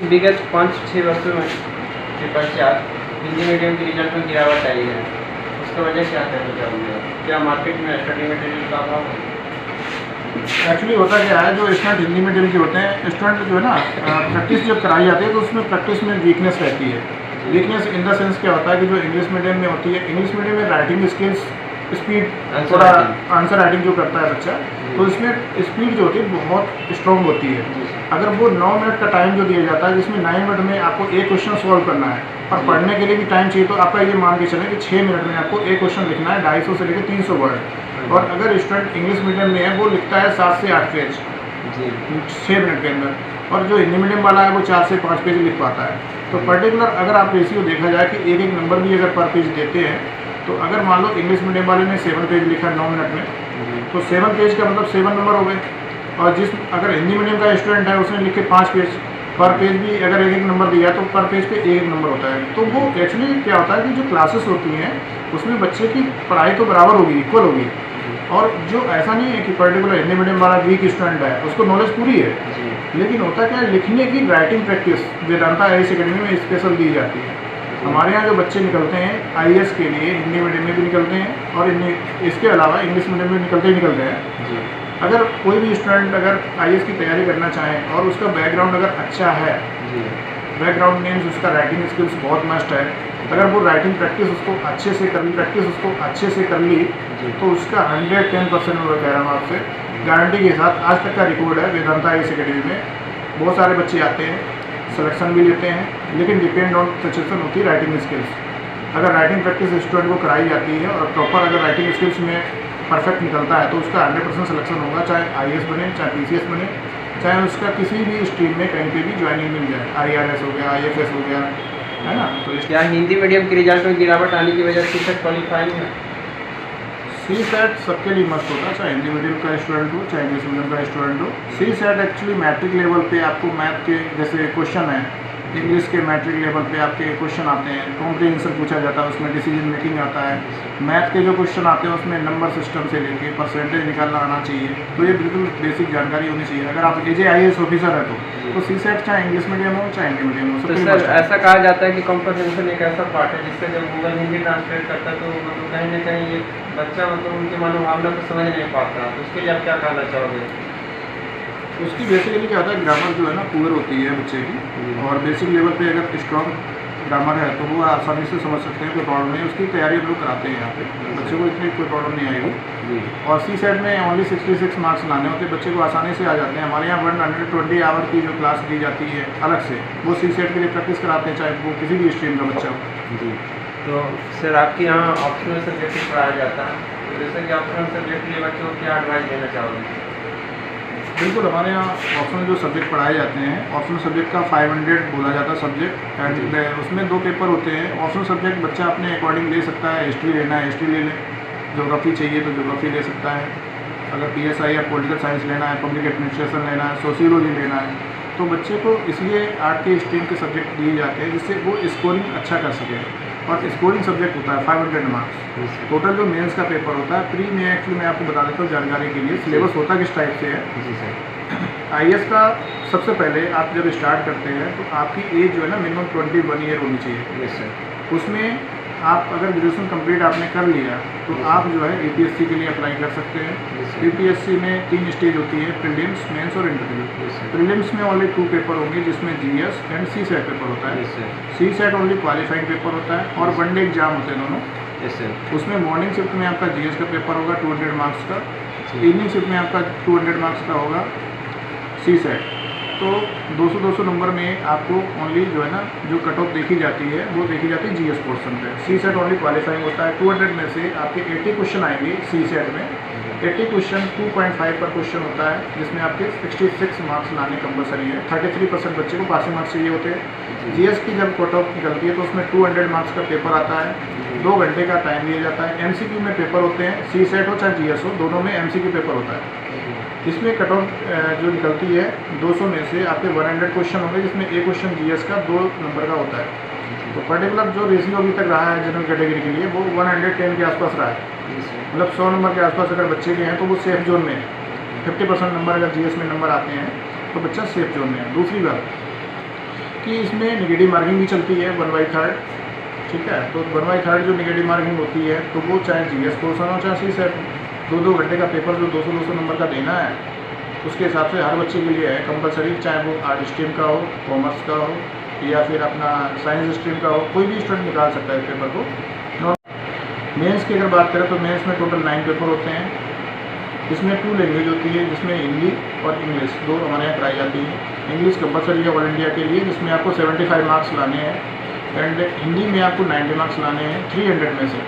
विगत 5-6 वर्षों में के पश्चात हिंदी मीडियम के रिजल्ट में गिरावट आई है, उसका वजह क्या कहना चाहोगे? क्या मार्केट में स्टडी मटेरियल का अभाव है? एक्चुअली होता क्या है, जो स्टूडेंट हिंदी मीडियम के होते हैं, स्टूडेंट जो है ना प्रैक्टिस जब कराई जाती है तो उसमें प्रैक्टिस में वीकनेस रहती है। वीकनेस इन द सेंस क्या होता है कि जो इंग्लिश मीडियम में होती है, इंग्लिश मीडियम में राइटिंग स्किल्स, स्पीड, थोड़ा आंसर राइटिंग जो करता है बच्चा, तो इसमें स्पीड जो होती है बहुत स्ट्रॉन्ग होती है। अगर वो 9 मिनट का टाइम जो दिया जाता है, जिसमें 9 मिनट में आपको एक क्वेश्चन सॉल्व करना है और पढ़ने के लिए भी टाइम चाहिए, तो आपका ये मान के चलें कि 6 मिनट में आपको एक क्वेश्चन लिखना है 250 से लेकर 300 वर्ड। और अगर स्टूडेंट इंग्लिश मीडियम में है, वो लिखता है 7 से 8 पेज 6 मिनट के अंदर, और जो हिंदी मीडियम वाला है वो 4 से 5 पेज लिख पाता है। तो पर्टिकुलर अगर आप रेशियो देखा जाए कि एक नंबर भी अगर पर पेज देते हैं, तो अगर मान लो इंग्लिश मीडियम वाले ने 7 पेज लिखा 9 मिनट में, तो 7 पेज का मतलब 7 नंबर हो गए। और अगर हिंदी मीडियम का स्टूडेंट है, उसने लिखे 5 पेज, पर पेज भी अगर एक नंबर दिया तो पर पेज पे एक नंबर होता है। तो वो एक्चुअली क्या होता है कि जो क्लासेस होती हैं उसमें बच्चे की पढ़ाई तो बराबर होगी, इक्वल होगी, और जो ऐसा नहीं है कि पर्टिकुलर हिंदी मीडियम वाला वीक स्टूडेंट है, उसको नॉलेज पूरी है, लेकिन होता क्या है, लिखने की writing practice Vedanta IAS academy में स्पेशल दी जाती है। हमारे यहाँ जो बच्चे निकलते हैं आईएएस के लिए, हिंदी मीडियम में भी निकलते हैं और इसके अलावा इंग्लिश मीडियम में निकलते हैं। अगर कोई भी स्टूडेंट अगर आईएएस की तैयारी करना चाहें और उसका बैकग्राउंड अगर अच्छा है, बैकग्राउंड मीन्स उसका राइटिंग स्किल्स बहुत मस्ट है, अगर वो राइटिंग प्रैक्टिस उसको अच्छे से कर ली, तो उसका 110% मैं कह रहा हूँ आपसे, गारंटी के साथ आज तक का रिकॉर्ड है वेदांता आईएएस अकेडमी में। बहुत सारे बच्चे आते हैं, सिलेक्शन भी लेते हैं, लेकिन डिपेंड ऑन सिचुएशन होती है राइटिंग स्किल्स। अगर राइटिंग प्रैक्टिस स्टूडेंट को कराई जाती है और प्रॉपर अगर राइटिंग स्किल्स में परफेक्ट निकलता है, तो उसका 100% सिलेक्शन होगा, चाहे आईएएस बने, चाहे पीसीएस बने, चाहे उसका किसी भी स्ट्रीम में कहीं पे भी ज्वाइनिंग मिल जाए, आईआरएस हो गया, आईएफएस हो गया, है ना। तो क्या हिंदी मीडियम के रिजल्ट में गिरावट आने की वजह से सीसेट क्वालिफाइंग है? सीसेट सबके लिए मस्ट होता है, चाहे हिंदी मीडियम का स्टूडेंट हो, चाहे इंग्लिश मीडियम का स्टूडेंट हो। सीसेट एक्चुअली मैट्रिक लेवल पे आपको मैथ के जैसे क्वेश्चन है, इंग्लिश के मैट्रिक लेवल पे आपके क्वेश्चन आते हैं, कॉम्प्रिहेंशन पूछा जाता है, उसमें डिसीजन मेकिंग आता है। मैथ के जो क्वेश्चन आते हैं उसमें नंबर सिस्टम से लेके परसेंटेज निकालना आना चाहिए, तो ये बिल्कुल बेसिक जानकारी होनी चाहिए। अगर आप एजे आईएएस ऑफिसर है तो सीसेट चाहे इंग्लिश मीडियम हो चाहे हिंदी मीडियम हो। तो सर ऐसा कहा जाता है कि कॉम्प्रिहेंशन एक ऐसा पार्ट है जिससे जब गूगल हिंदी ट्रांसलेट करता है तो मतलब कहीं ना कहीं ये बच्चा मतलब उनकी मनोभावना को समझ नहीं पाता, तो उसके लिए आप क्या कहना चाहोगे? उसकी बेसिकली क्या होता है, ग्रामर जो है ना पुअर होती है बच्चे की, और बेसिक लेवल पे अगर स्ट्रॉन्ग ग्रामर है तो वो आसानी से समझ सकते हैं, कोई प्रॉब्लम नहीं। उसकी तैयारी हम लोग कराते हैं यहाँ पे, बच्चे को इतनी कोई प्रॉब्लम नहीं आएगी। और सीसेट में ओनली 66 मार्क्स लाने होते हैं, बच्चे को आसानी से आ जाते हैं। हमारे यहाँ 120 आवर की जो क्लास दी जाती है अलग से, वो सीसेट के लिए प्रैक्टिस कराते हैं, चाहे वो किसी भी स्ट्रीम का बच्चा हो। जी, तो सर आपके यहाँ ऑप्शनल सब्जेक्ट पढ़ाया जाता है, तो जैसे कि ऑप्शनल सब्जेक्ट के लिए बच्चों को क्या एडवाइस देना चाहोगे? बिल्कुल, हमारे यहाँ ऑप्शनल जो सब्जेक्ट पढ़ाए जाते हैं, ऑप्शनल सब्जेक्ट का 500 बोला जाता है सब्जेक्ट, एंड उसमें 2 पेपर होते हैं। ऑप्शनल सब्जेक्ट बच्चा अपने अकॉर्डिंग ले सकता है, हिस्ट्री लेना है हिस्ट्री ले लें, ज्योग्राफी चाहिए तो ज्योग्राफी ले सकता है, अगर पीएसआई या पॉलिटिकल साइंस लेना है, पब्लिक एडमिनिस्ट्रेशन लेना है, सोशियोलॉजी लेना है, तो बच्चे को इसलिए आर्ट के स्ट्रीम के सब्जेक्ट दिए जाते हैं जिससे वो स्कोरिंग अच्छा कर सके। और स्कोरिंग सब्जेक्ट होता है 500 मार्क्स टोटल। जो मेंस का पेपर होता है, प्री में एक्चुअली मैं आपको बता देता हूँ जानकारी के लिए, सिलेबस होता किस टाइप से है। जी सर। आईएएस का सबसे पहले आप जब स्टार्ट करते हैं तो आपकी एज जो है ना मिनिमम 21 ईयर होनी चाहिए। Yes sir. उसमें आप अगर ग्रेजुएशन कंप्लीट आपने कर लिया तो आप जो है यूपीएससी के लिए अप्लाई कर सकते हैं। यूपीएससी में 3 स्टेज होती है, प्रीलिम्स, मेंस और इंटरव्यू। प्रीलिम्स में ओनली 2 पेपर होंगे, जिसमें जीएस एंड सीसेट पेपर होता है। सीसेट ओनली क्वालिफाइंग पेपर होता है और 1 डे एग्जाम होते हैं दोनों। उसमें मॉर्निंग शिफ्ट में आपका जीएस का पेपर होगा 200 मार्क्स का, इवनिंग शिफ्ट में आपका 200 मार्क्स का होगा सीसेट। तो 200-200 नंबर में आपको ओनली जो है ना जो कट ऑफ देखी जाती है वो देखी जाती है जीएस पोर्शन पे। सीसेट ओनली क्वालिफाइंग होता है। 200 में से आपके 80 क्वेश्चन आएंगे सीसेट में। 80 क्वेश्चन 2.5 पर क्वेश्चन होता है, जिसमें आपके 66 मार्क्स लाने कंपलसरी है। 33% बच्चे को पासिंग मार्क्स चाहिए होते हैं। जीएस की जब कट ऑफ निकलती है तो उसमें 200 मार्क्स का पेपर आता है, 2 घंटे का टाइम दिया जाता है। एमसीक्यू में पेपर होते हैं, सीसेट हो चाहे जीएस हो, दोनों में एमसीक्यू पेपर होता है। इसमें कट ऑफ जो निकलती है 200 में से आपके 100 क्वेश्चन होंगे, जिसमें एक क्वेश्चन जीएस का 2 नंबर का होता है। तो पर्टिकुलर जो रेशियो अभी तक रहा है जनरल कैटेगरी के लिए वो 110 के आसपास रहा है। मतलब 100 नंबर के आसपास अगर बच्चे के हैं तो वो सेफ जोन में है। 50% नंबर अगर जीएस में नंबर आते हैं तो बच्चा सेफ जोन में है। दूसरी बात जबकि इसमें नेगेटिव मार्किंग भी चलती है 1/3, ठीक है। तो 1/3 जो नेगेटिव मार्किंग होती है तो वो चाहे GS पोर्शन हो चाहे CSET, 2-2 घंटे का पेपर जो 200-200 नंबर का देना है उसके हिसाब से हर बच्चे के लिए है कंपलसरी, चाहे वो आर्ट स्ट्रीम का हो, कॉमर्स का हो या फिर अपना साइंस स्ट्रीम का हो, कोई भी स्टूडेंट निकाल सकता है इस पेपर को। मेंस की अगर बात करें तो मेंस में टोटल 9 पेपर होते हैं। इसमें 2 लैंग्वेज होती है जिसमें हिंदी और इंग्लिश 2 हमारे यहाँ कराई जाती है। इंग्लिश कंपलसरी है ऑल इंडिया के लिए जिसमें आपको 75 मार्क्स लाने हैं एंड हिंदी में आपको 90 मार्क्स लाने हैं 300 में से,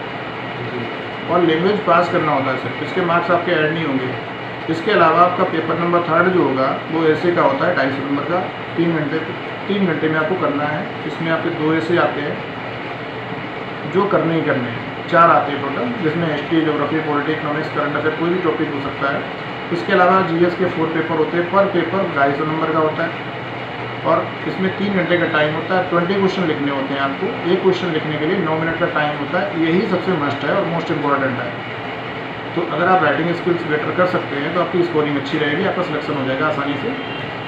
और लैंग्वेज पास करना होता है सिर्फ, इसके मार्क्स आपके ऐड नहीं होंगे। इसके अलावा आपका पेपर नंबर 3 जो होगा वो ऐसे का होता है 250 नंबर का, 3 घंटे में आपको करना है। इसमें आपके 2 ऐसे आते हैं जो करने ही करने हैं, 4 आते हैं टोटल, जिसमें history, geography, polity, economics, current affair कोई भी टॉपिक हो सकता है। इसके अलावा GS के 4 पेपर होते हैं, पर पेपर 250 नंबर का होता है और इसमें 3 घंटे का टाइम होता है। 20 क्वेश्चन लिखने होते हैं आपको, एक क्वेश्चन लिखने के लिए 9 मिनट का टाइम होता है। यही सबसे मस्ट है और मोस्ट इम्पॉर्टेंट है। तो अगर आप राइटिंग स्किल्स बेटर कर सकते हैं तो आपकी स्कोरिंग अच्छी रहेगी, आपका सिलेक्शन हो जाएगा आसानी से।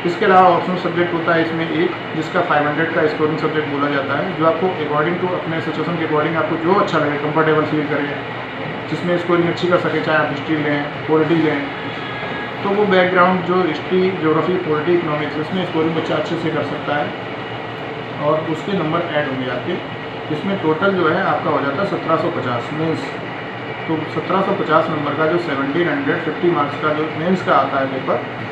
इसके अलावा ऑप्शनल सब्जेक्ट होता है इसमें एक, जिसका 500 का स्कोरिंग सब्जेक्ट बोला जाता है, जो आपको अकॉर्डिंग टू अपने सिचुएशन के अकॉर्डिंग आपको जो अच्छा लगे, कंफर्टेबल फील करें, जिसमें स्कोरिंग अच्छी कर सके, चाहे आप हिस्ट्री लें, पॉलिटी लें, तो वो बैकग्राउंड जो हिस्ट्री, ज्योग्राफी, पॉलिटी, इकोनॉमिक्स, इसमें स्कोरिंग बच्चा अच्छे से कर सकता है और उसके नंबर ऐड होंगे आपके। इसमें टोटल जो है आपका हो जाता है 1750 मीन्स। तो 1750 नंबर का जो 1750 मार्क्स का जो मेंस का आता है पेपर,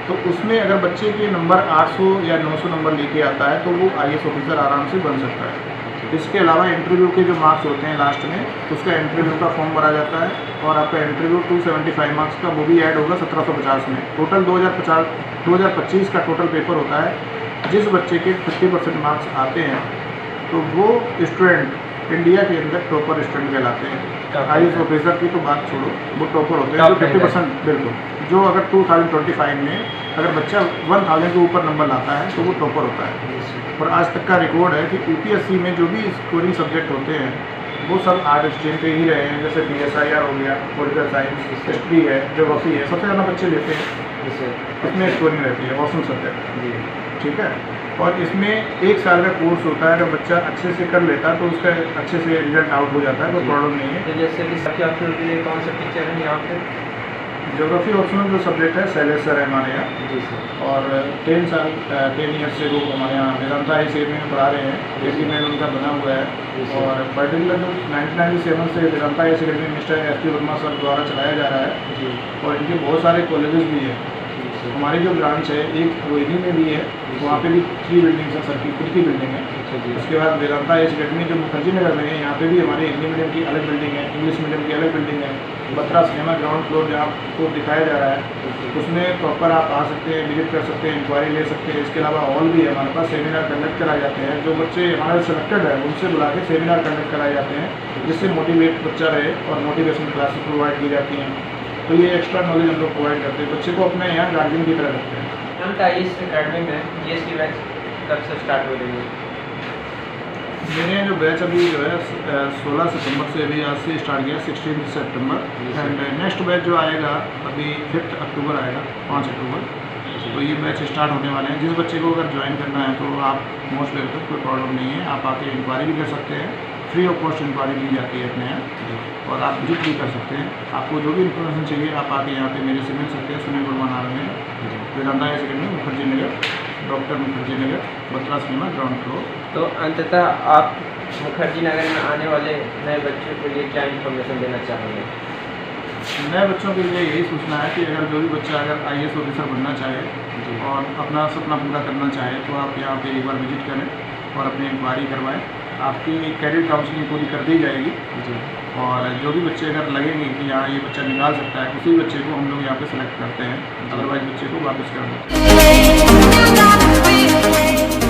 तो उसमें अगर बच्चे के नंबर 800 या 900 नंबर लेके आता है तो वो IAS ऑफिसर आराम से बन सकता है। इसके अलावा इंटरव्यू के जो मार्क्स होते हैं लास्ट में, उसका इंटरव्यू का फॉर्म भरा जाता है और आपका इंटरव्यू 275 मार्क्स का वो भी ऐड होगा 1750 में। टोटल 2025 का टोटल पेपर होता है। जिस बच्चे के 50% मार्क्स आते हैं तो वो स्टूडेंट इंडिया के अंदर टॉपर स्टूडेंट कहलाते हैं। IAS ऑफिसर की तो बात छोड़ो, वो टॉपर होते हैं जो 50% बिल्कुल, जो अगर 2025 में अगर बच्चा 1000 के ऊपर नंबर लाता है तो वो टॉपर होता है। और आज तक का रिकॉर्ड है कि UPSC में जो भी स्कोरिंग सब्जेक्ट होते हैं वो सब आर्ट स्ट्रीम पे ही रहे हैं, जैसे BSIR हो गया, पॉलिटिकल साइंस, हिस्ट्री है, ज्योग्राफी है, सबसे ज़्यादा बच्चे लेते हैं, इसमें स्कोरिंग रहती है ऑप्शनल सब्जेक्ट, ठीक है। और इसमें 1 साल का कोर्स होता है, अगर बच्चा अच्छे से कर लेता है तो उसका अच्छे से रिजल्ट आउट हो जाता है, कोई प्रॉब्लम नहीं है। तो जैसे कि सबके ऑप्शनल के लिए कौन सा टीचर है यहाँ पे? ज्योग्राफी ऑप्शनल जो सब्जेक्ट है शैलेश सर है हमारे यहाँ जी सर। और 10 ईयर्स से वो हमारे यहाँ वेदांता हाई सेव में पढ़ा रहे हैं, एग्रीमेंट उनका बना हुआ है। और पर्टिकुलर जो 1997 से वेदांता हाई सेव में मिस्टर SP वर्मा सर द्वारा चलाया जा रहा है और इनके बहुत सारे कॉलेजेस भी हैं। हमारी जो ब्रांच है एक रोहिणी में भी है, वहाँ पे भी 3 बिल्डिंग्स हैं, सर की खुद की बिल्डिंग है। उसके बाद वेदांता हाई अकेडमी जो मुखर्जी नगर में है, यहाँ पे भी हमारे हिंदी मीडियम की अलग बिल्डिंग है, इंग्लिश मीडियम की अलग बिल्डिंग है। बत्रा सिनेमा ग्राउंड फ्लोर जहाँ आपको दिखाया जा रहा है, उसमें प्रॉपर आप आ सकते हैं, विजिट कर सकते हैं, इंक्वायरी ले सकते हैं। इसके अलावा हॉल भी है हमारे पास, सेमिनार कंडक्ट कराए जाते हैं। जो बच्चे हमारे सेलेक्टेड है उनसे बुला के सेमिनार कंडक्ट कराए जाते हैं, जिससे मोटिवेट बच्चा रहे और मोटिवेशन क्लासेस प्रोवाइड की जाती हैं। तो ये एक्स्ट्रा नॉलेज हम लोग प्रोवाइड करते हैं, बच्चे को अपने यहाँ गार्जियन की तरह रखते हैं। IAS अकेडमी में GS की बैच कब से स्टार्ट हो रही है? मैंने जो बैच अभी जो है 16 सितंबर से अभी आज से स्टार्ट किया, 16 सितंबर एंड नेक्स्ट बैच जो आएगा अभी 5 अक्टूबर आएगा, 5 अक्टूबर। तो ये बैच स्टार्ट होने वाले हैं। जिस बच्चे को अगर ज्वाइन करना है तो आप मोस्ट वेलकम, कोई प्रॉब्लम नहीं है, आप आके इंक्वायरी भी कर सकते हैं, फ्री ऑफ कॉस्ट इंक्वायरी ली जाती है अपने यहाँ और आप विजिट भी कर सकते हैं। आपको जो भी इन्फॉर्मेशन चाहिए आप आके यहाँ पे मेरे से मिल सकते हैं। सुनील वर्मा नाम है, Vedanta high academy, Mukherjee Nagar, doctor Mukherjee Nagar, Batra cinema ground floor. तो अंततः आप मुखर्जी नगर में आने वाले नए बच्चों के लिए क्या इन्फॉर्मेशन देना चाहेंगे? नए बच्चों के लिए यही सूचना है कि अगर जो भी बच्चा अगर IAS ऑफिसर बनना चाहे और अपना सपना पूरा करना चाहे तो आप यहाँ पे एक बार विजिट करें और अपनी इंक्वायरी करवाएं। आपकी कैरियर काउंसलिंग पूरी कर दी जाएगी और जो भी बच्चे अगर लगेंगे कि यहाँ ये बच्चा निकाल सकता है, उसी बच्चे को हम लोग यहाँ पे सेलेक्ट करते हैं, अदरवाइज बच्चे को वापस कर देते हैं।